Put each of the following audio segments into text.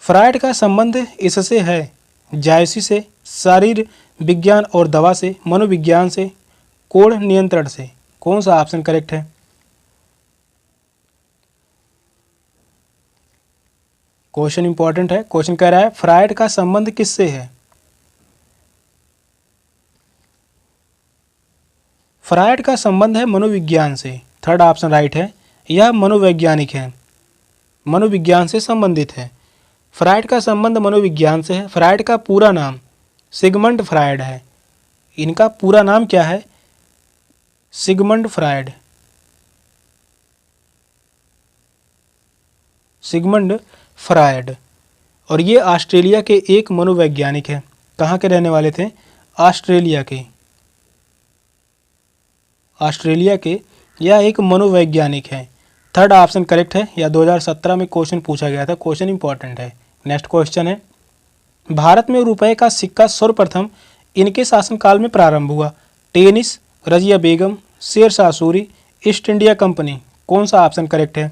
Freud का संबंध इससे है जायसी से, शारीर विज्ञान और दवा से, मनोविज्ञान से, कोढ़ नियंत्रण से। कौन सा ऑप्शन करेक्ट है? क्वेश्चन इंपॉर्टेंट है। क्वेश्चन कह रहा है फ्रायड का संबंध किससे है? फ्रायड का संबंध है मनोविज्ञान से। थर्ड ऑप्शन राइट है। यह मनोवैज्ञानिक है, मनोविज्ञान से संबंधित है। फ्रायड का संबंध मनोविज्ञान से है। फ्रायड का पूरा नाम सिगमंड फ्रायड है। इनका पूरा नाम क्या है? Sigmund Freud. Sigmund Freud. और ये ऑस्ट्रेलिया के एक मनोवैज्ञानिक हैं। कहाँ के रहने वाले थे? ऑस्ट्रेलिया के। ऑस्ट्रेलिया के यह एक मनोवैज्ञानिक है। थर्ड ऑप्शन करेक्ट है। यह 2017 में क्वेश्चन पूछा गया था। क्वेश्चन इंपॉर्टेंट है। नेक्स्ट क्वेश्चन है, भारत में रुपए का सिक्का सर्वप्रथम इनके शासनकाल में प्रारंभ हुआ? टेनिस, रजिया बेगम, Sher Shah Suri, east India company. कौन सा ऑप्शन करेक्ट है?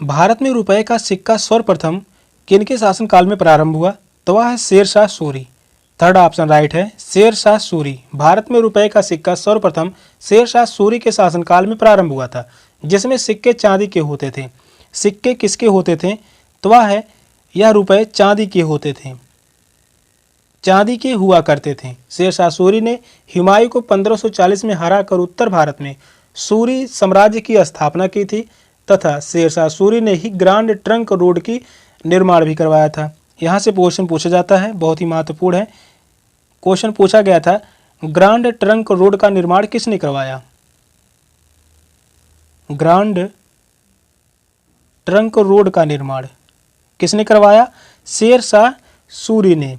भारत में रुपए का सिक्का सर्वप्रथम किनके शासनकाल में प्रारंभ हुआ? तो वह है Sher Shah Suri. Third option right है, शेर शाह सूरी। भारत में रुपए का सिक्का सर्वप्रथम शेर शाह सूरी के शासनकाल में प्रारंभ हुआ था, जिसमें सिक्के चांदी के होते थे। सिक्के किसके होते थे? तो वह है, यह रुपए चांदी के होते थे, चांदी के हुआ करते थे। शेर शाह सूरी ने हुमायूं को 1540 में हराकर उत्तर भारत में सूरी साम्राज्य की स्थापना की थी तथा शेर शाह सूरी ने ही ग्रांड ट्रंक रोड की निर्माण भी करवाया था। यहाँ से क्वेश्चन पूछा जाता है, बहुत ही महत्वपूर्ण है। क्वेश्चन पूछा गया था, ग्रांड ट्रंक रोड का निर्माण किसने करवाया? ग्रांड ट्रंक रोड का निर्माण किसने करवाया? शेर शाह सूरी ने।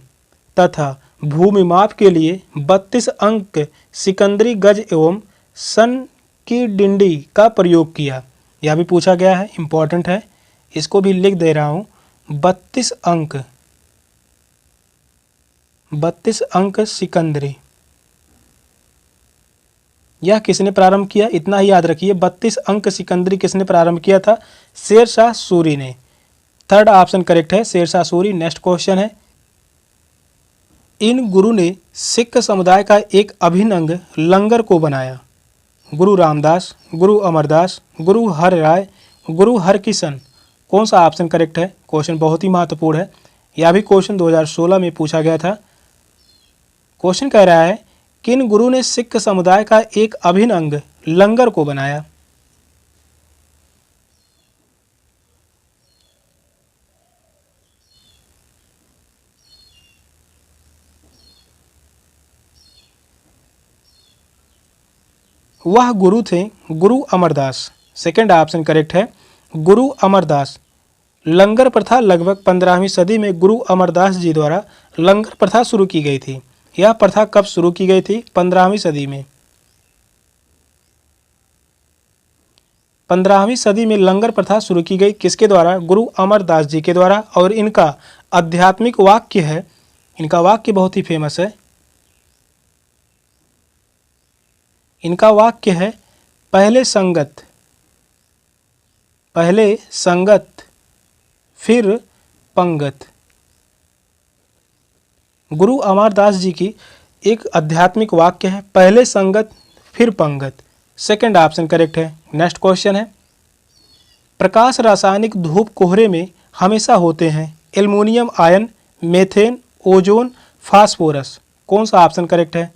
तथा भूमि माप के लिए 32 अंक सिकंदरी गज एवं सन की डिंडी का प्रयोग किया। यह भी पूछा गया है, इंपॉर्टेंट है, इसको भी लिख दे रहा हूँ। 32 अंक सिकंदरी, यह किसने प्रारंभ किया? इतना ही याद रखिए, 32 अंक सिकंदरी किसने प्रारंभ किया था? शेर शाह सूरी ने। थर्ड ऑप्शन करेक्ट है, शेर शाह सूरी। नेक्स्ट क्वेश्चन है, इन गुरु ने सिख समुदाय का एक अभिन्न अंग लंगर को बनाया? गुरु रामदास, गुरु अमरदास, गुरु हर राय, गुरु हरकिशन। कौन सा ऑप्शन करेक्ट है? क्वेश्चन बहुत ही महत्वपूर्ण है। यह भी क्वेश्चन 2016 में पूछा गया था। क्वेश्चन कह रहा है, किन गुरु ने सिख समुदाय का एक अभिन्न अंग लंगर को बनाया? वह गुरु थे गुरु अमरदास। सेकंड ऑप्शन करेक्ट है, गुरु अमरदास। लंगर प्रथा लगभग 15वीं सदी में गुरु अमरदास जी द्वारा लंगर प्रथा शुरू की गई थी। यह प्रथा कब शुरू की गई थी? 15वीं सदी में। 15वीं सदी में लंगर प्रथा शुरू की गई किसके द्वारा? गुरु अमरदास जी के द्वारा। और इनका आध्यात्मिक वाक्य है, इनका वाक्य बहुत ही फेमस है। इनका वाक्य है, पहले संगत फिर पंगत। गुरु अमरदास जी की एक आध्यात्मिक वाक्य है, पहले संगत फिर पंगत। सेकंड ऑप्शन करेक्ट है। नेक्स्ट क्वेश्चन है, प्रकाश रासायनिक धूप कोहरे में हमेशा होते हैं? Aluminium ion, methane, ozone, phosphorus. कौन सा ऑप्शन करेक्ट है?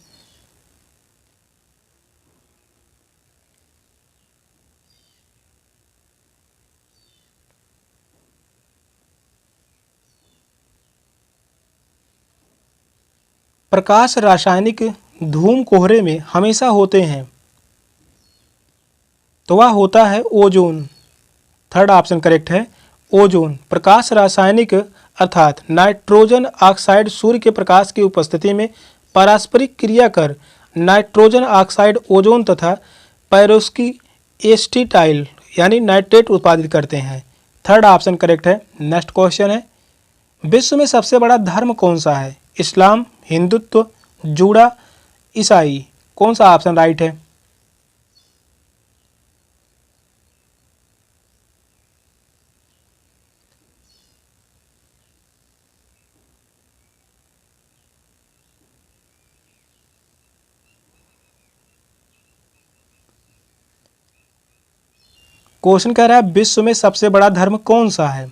प्रकाश रासायनिक धूम कोहरे में हमेशा होते हैं, तो वह होता है ओजोन। थर्ड ऑप्शन करेक्ट है, ओजोन। प्रकाश रासायनिक अर्थात नाइट्रोजन ऑक्साइड सूर्य के प्रकाश की उपस्थिति में पारस्परिक क्रिया कर नाइट्रोजन ऑक्साइड ओजोन तथा पेरोक्सी एसिटाइल यानी नाइट्रेट उत्पादित करते हैं। थर्ड ऑप्शन करेक्ट है। नेक्स्ट क्वेश्चन है, विश्व में सबसे बड़ा धर्म कौन सा है? इस्लाम, हिंदुत्व, जूड़ा, ईसाई। कौन सा ऑप्शन राइट है? क्वेश्चन कह रहा है विश्व में सबसे बड़ा धर्म कौन सा है?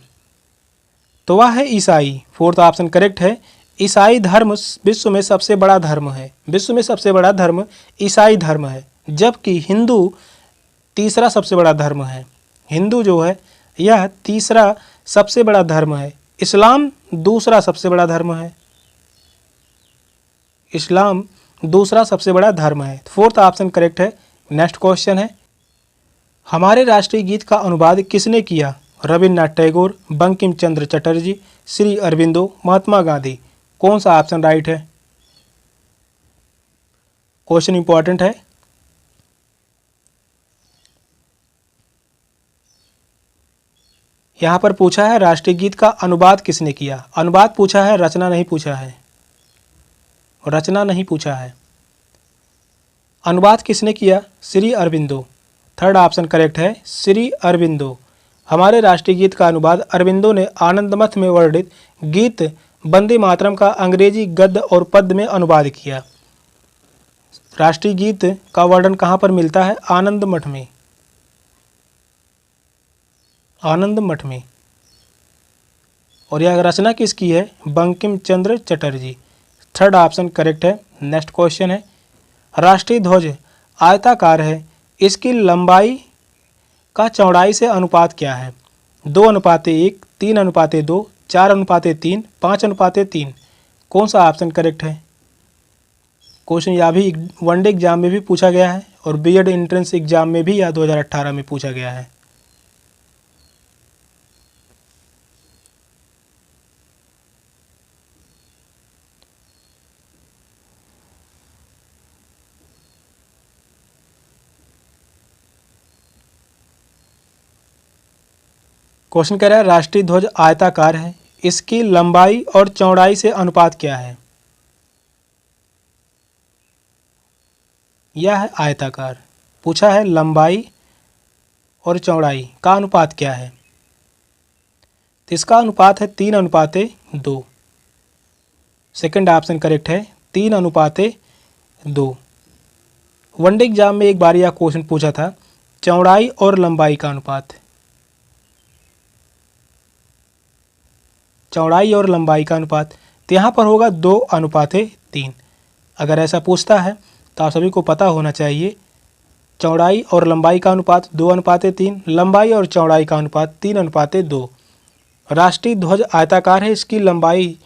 तो वह है ईसाई। फोर्थ ऑप्शन करेक्ट है। ईसाई धर्म विश्व में सबसे बड़ा धर्म है। विश्व में सबसे बड़ा धर्म ईसाई धर्म है, जबकि हिंदू तीसरा सबसे बड़ा धर्म है। हिंदू जो है यह तीसरा सबसे बड़ा धर्म है। इस्लाम दूसरा सबसे बड़ा धर्म है। इस्लाम दूसरा सबसे बड़ा धर्म है। फोर्थ ऑप्शन करेक्ट है। नेक्स्ट क्वेश्चन है, हमारे राष्ट्रीय गीत का अनुवाद किसने किया? रविन्द्रनाथ टैगोर, बंकिम चंद्र चटर्जी, श्री अरविंदो, महात्मा गांधी। कौन सा ऑप्शन राइट है? क्वेश्चन इंपॉर्टेंट है। यहां पर पूछा है राष्ट्रीय गीत का अनुवाद किसने किया। अनुवाद पूछा है, रचना नहीं पूछा है। रचना नहीं पूछा है। अनुवाद किसने किया? Shri Aurobindo. Third option correct है, श्री अरविंदो। हमारे राष्ट्रीय गीत का अनुवाद अरविंदो ने आनंदमठ में वर्णित गीत वंदे मातरम का अंग्रेजी गद्य और पद्य में अनुवाद किया। राष्ट्रीय गीत का वर्णन कहाँ पर मिलता है? आनंद मठ में। आनंद मठ में। और यह रचना किसकी है? Bankim Chandra Chatterjee. Third option correct है। नेक्स्ट क्वेश्चन है, राष्ट्रीय ध्वज आयताकार है, इसकी लंबाई का चौड़ाई से अनुपात क्या है? 2:1, 3:2, 4:3, 5:3। कौन सा ऑप्शन करेक्ट है? क्वेश्चन यह भी वनडे एग्जाम में भी पूछा गया है और बीएड एंट्रेंस एग्जाम में भी यह 2018 में पूछा गया है। क्वेश्चन कह रहा है राष्ट्रीय ध्वज आयताकार है, इसकी लंबाई और चौड़ाई से अनुपात क्या है? यह है आयताकार। पूछा है लंबाई और चौड़ाई का अनुपात क्या है? तो इसका अनुपात है 3:2। सेकंड ऑप्शन करेक्ट है, 3:2। वनडे एग्जाम में एक बार यह क्वेश्चन पूछा था, चौड़ाई और लंबाई का अनुपात। चौड़ाई और लंबाई का अनुपात तो यहाँ पर होगा 2:3। अगर ऐसा पूछता है तो आप सभी को पता होना चाहिए, चौड़ाई और लंबाई का अनुपात 2:3, लंबाई और चौड़ाई का अनुपात 3:2। राष्ट्रीय ध्वज आयताकार है, इसकी लंबाई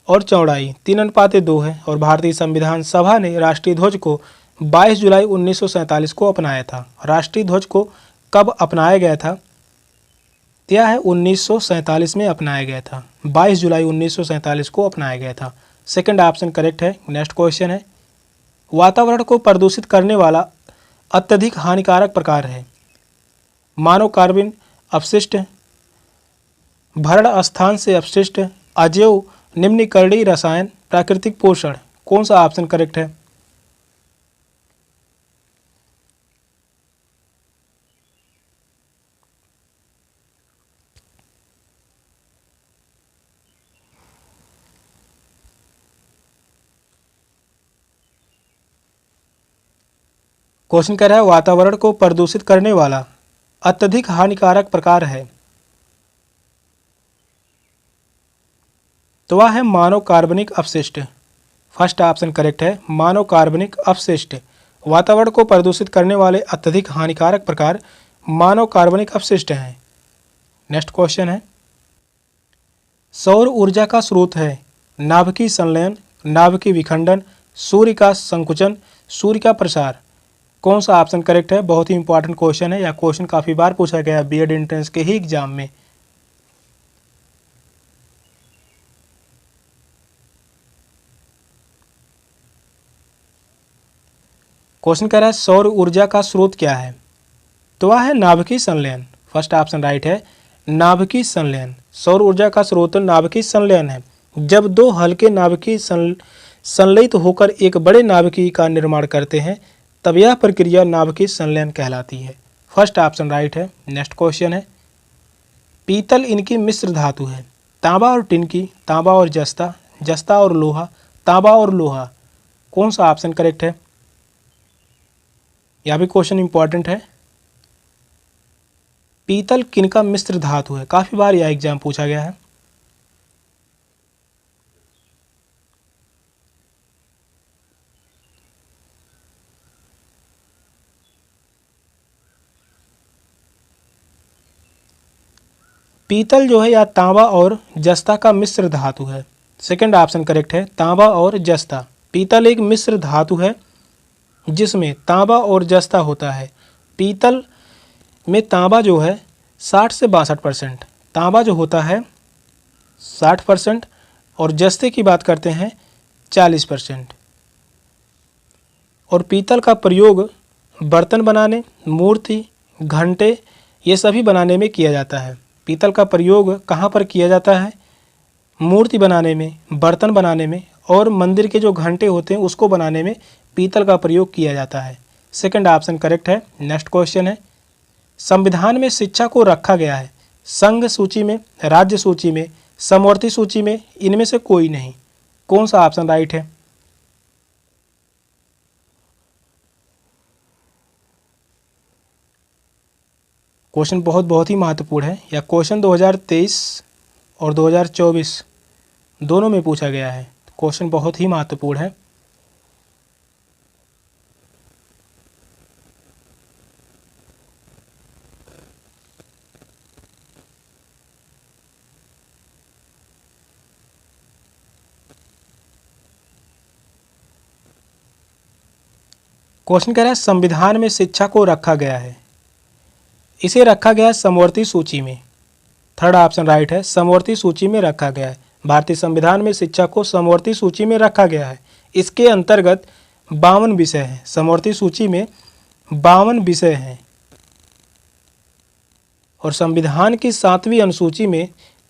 और चौड़ाई 3:2 है और भारतीय संविधान सभा ने राष्ट्रीय ध्वज को 22 जुलाई 1947 को अपनाया था। राष्ट्रीय ध्वज को कब अपनाया गया था? यह है 1947 में अपनाया गया था। 22 जुलाई 1947 को अपनाया गया था। सेकंड ऑप्शन करेक्ट है। नेक्स्ट क्वेश्चन है, वातावरण को प्रदूषित करने वाला अत्यधिक हानिकारक प्रकार है? मानव कार्बन अपशिष्ट, भरण स्थान से अपशिष्ट, अजैव निम्नीकरणीय रसायन, प्राकृतिक पोषण। कौन सा ऑप्शन करेक्ट है? क्वेश्चन कह रहा है वातावरण को प्रदूषित करने वाला अत्यधिक हानिकारक प्रकार है, तो वह है मानव कार्बनिक अपशिष्ट। फर्स्ट ऑप्शन करेक्ट है, मानव कार्बनिक अपशिष्ट। वातावरण को प्रदूषित करने वाले अत्यधिक हानिकारक प्रकार मानव कार्बनिक अपशिष्ट हैं। नेक्स्ट क्वेश्चन है, सौर ऊर्जा का स्रोत है नाभिकीय संलयन, नाभिकीय विखंडन, सूर्य का संकुचन, सूर्य का प्रसार। कौन सा ऑप्शन करेक्ट है? बहुत ही इंपॉर्टेंट क्वेश्चन है। यह क्वेश्चन काफ़ी बार पूछा गया है बीएड एंट्रेंस के ही एग्जाम में। क्वेश्चन कह रहा है सौर ऊर्जा का स्रोत क्या है? तो वह है नाभिकीय संलयन। फर्स्ट ऑप्शन राइट है, नाभिकीय संलयन। सौर ऊर्जा का स्रोत नाभिकीय संलयन है। जब दो हल्के नाभिकीय संलयित होकर एक बड़े नाभिकीय का निर्माण करते हैं तब यह प्रक्रिया नाभिकीय संलयन कहलाती है। फर्स्ट ऑप्शन राइट है। नेक्स्ट क्वेश्चन है, पीतल इनकी मिश्र धातु है। तांबा और टिनकी, तांबा और जस्ता, जस्ता और लोहा, तांबा और लोहा, कौन सा ऑप्शन करेक्ट है? यह भी क्वेश्चन इंपॉर्टेंट है। पीतल किनका मिश्र धातु है? काफी बार यह एग्जाम पूछा गया है। पीतल जो है या तांबा और जस्ता का मिश्र धातु है। सेकंड ऑप्शन करेक्ट है, तांबा और जस्ता। पीतल एक मिश्र धातु है जिसमें तांबा और जस्ता होता है। पीतल में तांबा जो है 60 से 62%, तांबा जो होता है 60% और जस्ते की बात करते हैं 40%। और पीतल का प्रयोग बर्तन बनाने, मूर्ति, घंटे ये सभी बनाने में किया जाता है। पीतल का प्रयोग कहाँ पर किया जाता है? मूर्ति बनाने में, बर्तन बनाने में और मंदिर के जो घंटे होते हैं उसको बनाने में पीतल का प्रयोग किया जाता है। सेकंड ऑप्शन करेक्ट है। नेक्स्ट क्वेश्चन है, संविधान में शिक्षा को रखा गया है। संघ सूची में, राज्य सूची में, समवर्ती सूची में, इनमें से कोई नहीं, कौन सा ऑप्शन राइट है? क्वेश्चन बहुत ही महत्वपूर्ण है। यह क्वेश्चन 2023 और 2024 दोनों में पूछा गया है। क्वेश्चन बहुत ही महत्वपूर्ण है। क्वेश्चन कह रहा है संविधान में शिक्षा को रखा गया है। इसे रखा गया है समवर्ती सूची में। थर्ड ऑप्शन राइट है, समवर्ती सूची में रखा गया है। भारतीय संविधान में शिक्षा को समवर्ती सूची में रखा गया है। इसके अंतर्गत 52 विषय हैं। समवर्ती सूची में 52 विषय हैं और संविधान की 7वीं अनुसूची में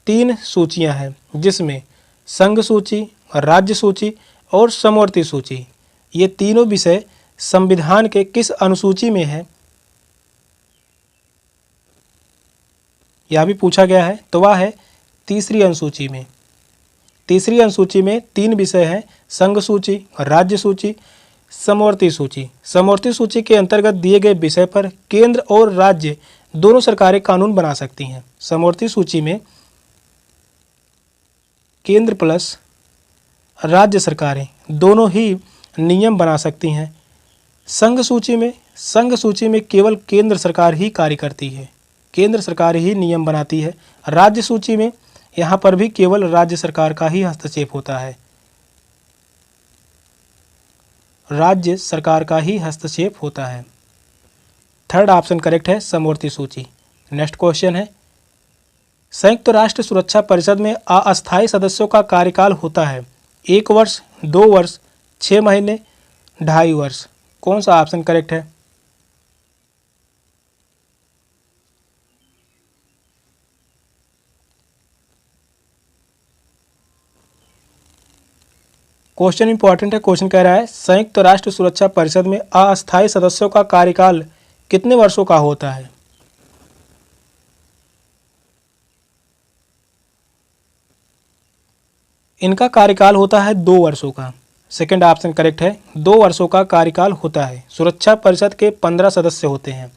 3 सूचियां हैं जिसमें संघ सूची, राज्य सूची और समवर्ती सूची। ये तीनों विषय संविधान के किस अनुसूची में है यह भी पूछा गया है। तो वह है तीसरी अनुसूची में। तीसरी अनुसूची में 3 विषय हैं, संघ सूची, राज्य सूची, समवर्ती सूची। समवर्ती सूची के अंतर्गत दिए गए विषय पर केंद्र और राज्य दोनों सरकारें कानून बना सकती हैं। समवर्ती सूची में केंद्र प्लस राज्य सरकारें दोनों ही नियम बना सकती हैं। संघ सूची में केवल केंद्र सरकार ही कार्य करती है, केंद्र सरकार ही नियम बनाती है। राज्य सूची में यहाँ पर भी केवल राज्य सरकार का ही हस्तक्षेप होता है, राज्य सरकार का ही हस्तक्षेप होता है। थर्ड ऑप्शन करेक्ट है, समवर्ती सूची। नेक्स्ट क्वेश्चन है, संयुक्त राष्ट्र सुरक्षा परिषद में अस्थायी सदस्यों का कार्यकाल होता है 1 वर्ष, 2 वर्ष, 6 महीने, 2.5 वर्ष, कौन सा ऑप्शन करेक्ट है? क्वेश्चन इंपॉर्टेंट है। क्वेश्चन कह रहा है संयुक्त राष्ट्र सुरक्षा परिषद में अस्थायी सदस्यों का कार्यकाल कितने वर्षों का होता है? इनका कार्यकाल होता है 2 वर्षों का। सेकंड ऑप्शन करेक्ट है, 2 वर्षों का कार्यकाल होता है। सुरक्षा परिषद के 15 सदस्य होते हैं।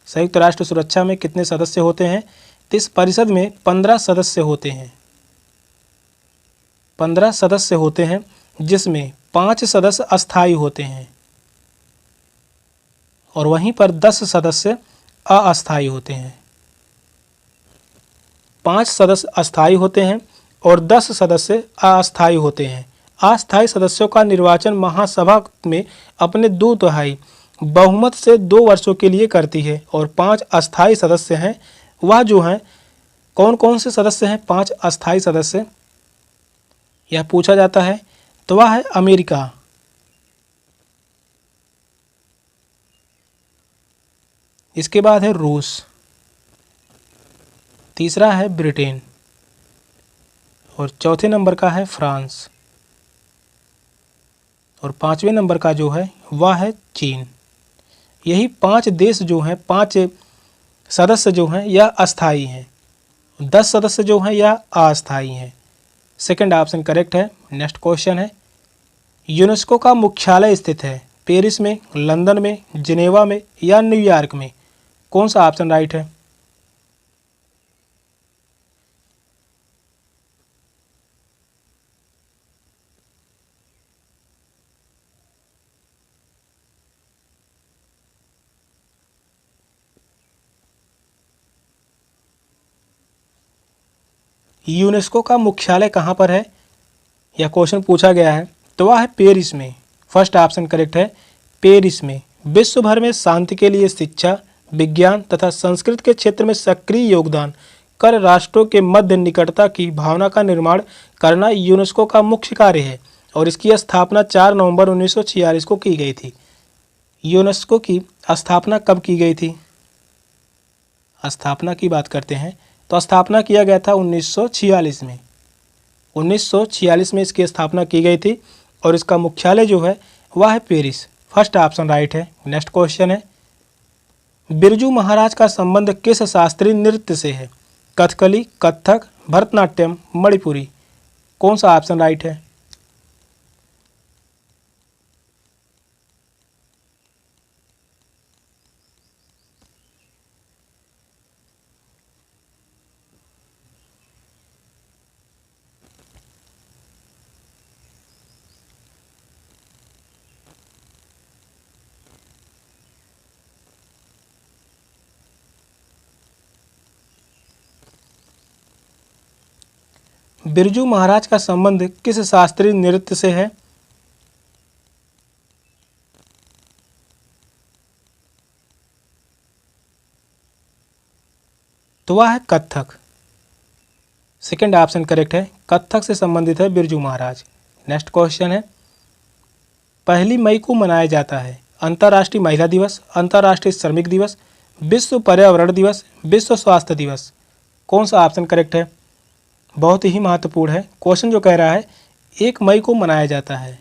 संयुक्त राष्ट्र सुरक्षा में कितने सदस्य होते हैं? इस परिषद में 15 सदस्य होते हैं। 15 सदस्य होते हैं जिसमें 5 सदस्य अस्थायी होते हैं और वहीं पर 10 सदस्य अस्थायी होते हैं। 5 सदस्य अस्थायी होते हैं और 10 सदस्य अस्थायी होते हैं। अस्थायी सदस्यों का निर्वाचन महासभा में अपने 2/3 बहुमत से 2 वर्षों के लिए करती है। और 5 अस्थायी सदस्य हैं, वह जो हैं कौन कौन से सदस्य हैं? 5 अस्थायी सदस्य यह पूछा जाता है। तो वह है अमेरिका, इसके बाद है रूस, तीसरा है ब्रिटेन और चौथे नंबर का है फ्रांस और पाँचवें नंबर का जो है वह है चीन। यही 5 देश जो हैं, 5 सदस्य जो हैं यह अस्थाई हैं, 10 सदस्य जो हैं यह अस्थाई हैं। सेकंड ऑप्शन करेक्ट है। नेक्स्ट क्वेश्चन है, यूनेस्को का मुख्यालय स्थित है पेरिस में, लंदन में, जिनेवा में या न्यूयॉर्क में? कौन सा ऑप्शन राइट है? यूनेस्को का मुख्यालय कहाँ पर है, यह क्वेश्चन पूछा गया है, तो वह है पेरिस में। फर्स्ट ऑप्शन करेक्ट है, पेरिस में। विश्व भर में शांति के लिए शिक्षा, विज्ञान तथा संस्कृत के क्षेत्र में सक्रिय योगदान कर राष्ट्रों के मध्य निकटता की भावना का निर्माण करना यूनेस्को का मुख्य कार्य है और इसकी स्थापना 4 नवंबर 1946 को की गई थी। यूनेस्को की स्थापना कब की गई थी? स्थापना की बात करते हैं तो स्थापना किया गया था 1946 में। 1946 में इसकी स्थापना की गई थी और इसका मुख्यालय जो है वह है पेरिस। फर्स्ट ऑप्शन राइट है। नेक्स्ट क्वेश्चन है, बिरजू महाराज का संबंध किस शास्त्रीय नृत्य से है? कथकली, कथक, भरतनाट्यम, मणिपुरी? कौन सा ऑप्शन राइट है? बिरजू महाराज का संबंध किस शास्त्रीय नृत्य से है? तो वह है कथक। सेकंड ऑप्शन करेक्ट है, कथक से संबंधित है बिरजू महाराज। नेक्स्ट क्वेश्चन है, 1 मई को मनाया जाता है अंतर्राष्ट्रीय महिला दिवस, अंतर्राष्ट्रीय श्रमिक दिवस, विश्व पर्यावरण दिवस, विश्व स्वास्थ्य दिवस? कौन सा ऑप्शन करेक्ट है? बहुत ही महत्वपूर्ण है। क्वेश्चन जो कह रहा है 1 मई को मनाया जाता है।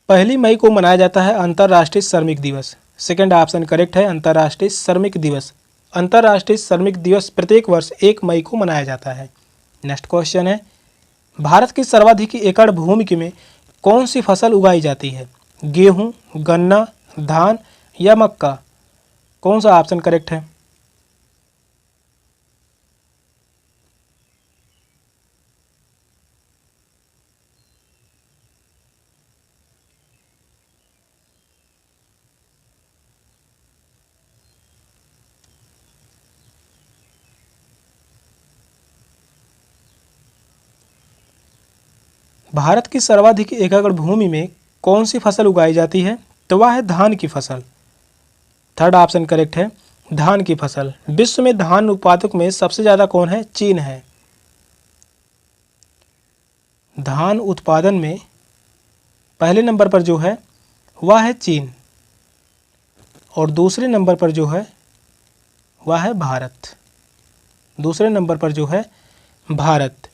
पहली मई को मनाया जाता है अंतर्राष्ट्रीय श्रमिक दिवस। सेकंड ऑप्शन करेक्ट है, अंतर्राष्ट्रीय श्रमिक दिवस। अंतर्राष्ट्रीय श्रमिक दिवस प्रत्येक वर्ष 1 मई को मनाया जाता है। नेक्स्ट क्वेश्चन है, भारत की सर्वाधिक एकड़ भूमि में कौन सी फसल उगाई जाती है? गेहूं, गन्ना, धान या मक्का? कौन सा ऑप्शन करेक्ट है? भारत की सर्वाधिक एकड़ भूमि में कौन सी फसल उगाई जाती है? तो वह है धान की फसल। थर्ड ऑप्शन करेक्ट है, धान की फसल। विश्व में धान उत्पादक में सबसे ज़्यादा कौन है? चीन है। धान उत्पादन में पहले नंबर पर जो है वह है चीन और दूसरे नंबर पर जो है वह है भारत। दूसरे नंबर पर जो है भारत।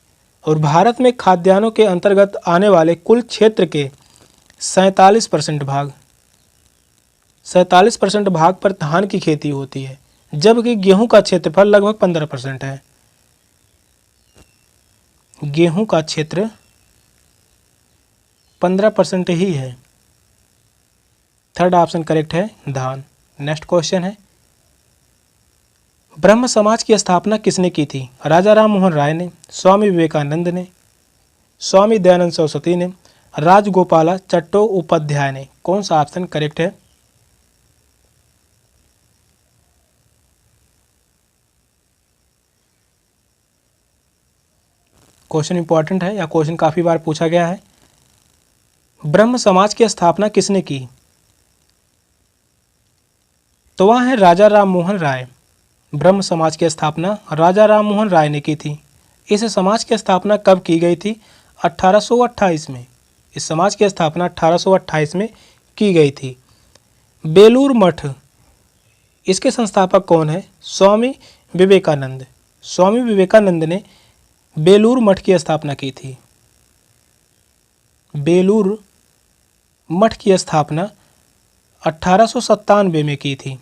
और भारत में खाद्यान्नों के अंतर्गत आने वाले कुल क्षेत्र के 47% भाग 47% भाग पर धान की खेती होती है, जबकि गेहूं का क्षेत्रफल लगभग 15% है। गेहूं का क्षेत्र 15% ही है। थर्ड ऑप्शन करेक्ट है, धान। नेक्स्ट क्वेश्चन है, ब्रह्म समाज की स्थापना किसने की थी? राजा राम मोहन राय ने, स्वामी विवेकानंद ने, स्वामी दयानंद सरस्वती ने, राजगोपाला चट्टोपाध्याय ने? कौन सा ऑप्शन करेक्ट है? क्वेश्चन इंपॉर्टेंट है, या क्वेश्चन काफ़ी बार पूछा गया है। ब्रह्म समाज की स्थापना किसने की? तो वह है राजा राम मोहन राय। ब्रह्म समाज की स्थापना राजा राम मोहन राय ने की थी। इस समाज की स्थापना कब की गई थी? 1828 में। इस समाज की स्थापना 1828 में की गई थी। बेलूर मठ, इसके संस्थापक कौन है? स्वामी विवेकानंद। स्वामी विवेकानंद ने बेलूर मठ की स्थापना की थी। बेलूर मठ की स्थापना 1897 में की थी।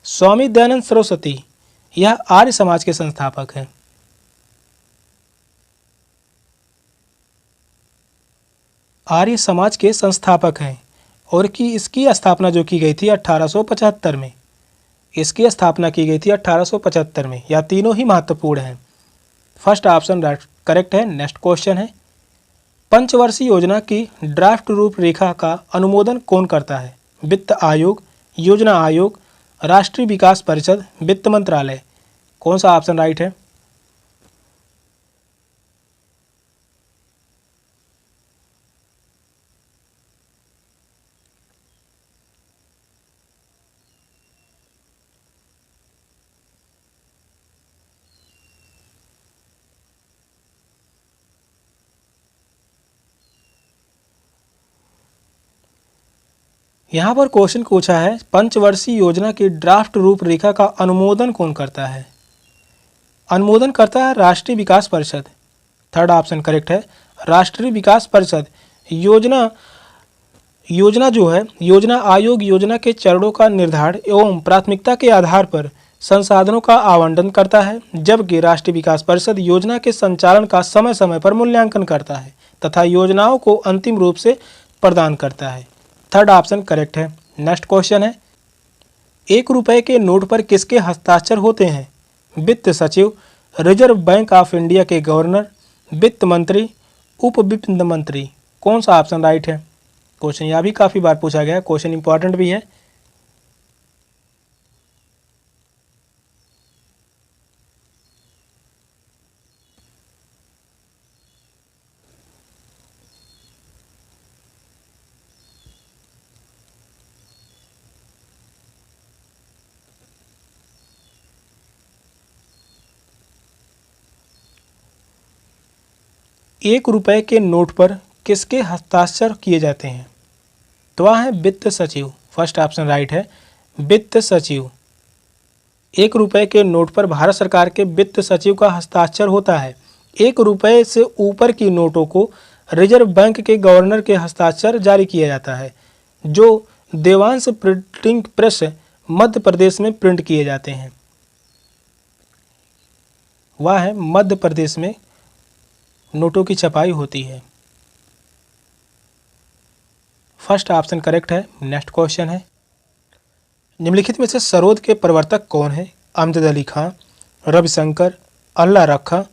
स्वामी दयानंद सरस्वती, यह आर्य समाज के संस्थापक हैं। आर्य समाज के संस्थापक हैं और इसकी स्थापना जो की गई थी 1875 में। इसकी स्थापना की गई थी 1875 में। यह तीनों ही महत्वपूर्ण हैं। फर्स्ट ऑप्शन करेक्ट है। नेक्स्ट क्वेश्चन है, पंचवर्षीय योजना की ड्राफ्ट रूपरेखा का अनुमोदन कौन करता है? वित्त आयोग, योजना आयोग, राष्ट्रीय विकास परिषद, वित्त मंत्रालय। कौन सा ऑप्शन राइट है? यहाँ पर क्वेश्चन पूछा है पंचवर्षीय योजना की ड्राफ्ट रूपरेखा का अनुमोदन कौन करता है? अनुमोदन करता है राष्ट्रीय विकास परिषद। थर्ड ऑप्शन करेक्ट है। राष्ट्रीय विकास परिषद योजना जो है, योजना आयोग योजना के चरणों का निर्धारण एवं प्राथमिकता के आधार पर संसाधनों का आवंटन करता है, जबकि राष्ट्रीय विकास परिषद योजना के संचालन का समय समय पर मूल्यांकन करता है तथा योजनाओं को अंतिम रूप से प्रदान करता है। थर्ड ऑप्शन करेक्ट है। नेक्स्ट क्वेश्चन है, 1 रुपये के नोट पर किसके हस्ताक्षर होते हैं? वित्त सचिव, रिजर्व बैंक ऑफ इंडिया के गवर्नर, वित्त मंत्री, उप वित्त मंत्री। कौन सा ऑप्शन राइट है? क्वेश्चन यह भी काफ़ी बार पूछा गया है, क्वेश्चन इंपॉर्टेंट भी है। एक रुपये के नोट पर किसके हस्ताक्षर किए जाते हैं? तो वह है वित्त सचिव। फर्स्ट ऑप्शन राइट है, वित्त सचिव। 1 रुपये के नोट पर भारत सरकार के वित्त सचिव का हस्ताक्षर होता है। 1 रुपये से ऊपर की नोटों को रिजर्व बैंक के गवर्नर के हस्ताक्षर जारी किया जाता है, जो देवांश प्रिंटिंग प्रेस मध्य प्रदेश में प्रिंट किए जाते हैं। वह है मध्य प्रदेश में नोटों की छपाई होती है। फर्स्ट ऑप्शन करेक्ट है। नेक्स्ट क्वेश्चन है, निम्नलिखित में से सरोद के प्रवर्तक कौन है? अमजद अली खां, रविशंकर, अल्लाह रखा,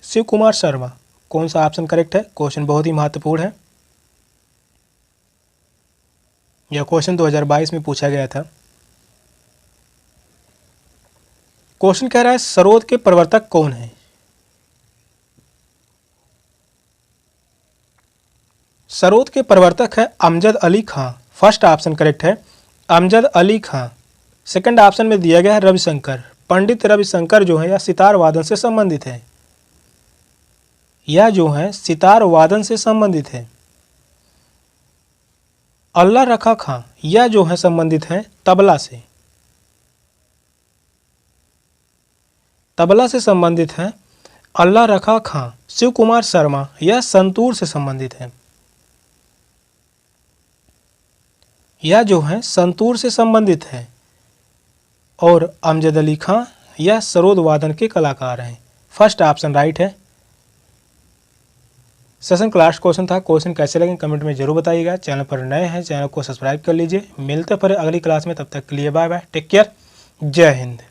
शिव कुमार शर्मा। कौन सा ऑप्शन करेक्ट है? क्वेश्चन बहुत ही महत्वपूर्ण है। यह क्वेश्चन 2022 में पूछा गया था। क्वेश्चन कह रहा है सरोद के प्रवर्तक कौन है? सरोद के प्रवर्तक है अमजद अली खां। फर्स्ट ऑप्शन करेक्ट है, अमजद अली खां। सेकंड ऑप्शन में दिया गया है रविशंकर। पंडित रविशंकर जो है यह सितार वादन से संबंधित है। यह जो है सितार वादन से संबंधित है। अल्लाह रखा खां यह जो है संबंधित है तबला से। तबला से संबंधित है अल्लाह रखा खां। शिव कुमार शर्मा यह संतूर से संबंधित है। यह जो है संतूर से संबंधित है। और अमजद अली खां यह सरोद वादन के कलाकार हैं। फर्स्ट ऑप्शन राइट है। सेशन क्लास क्वेश्चन था। क्वेश्चन कैसे लगे कमेंट में जरूर बताइएगा। चैनल पर नए हैं चैनल को सब्सक्राइब कर लीजिए। मिलते हैं फिर अगली क्लास में, तब तक के लिए बाय बाय, टेक केयर, जय हिंद।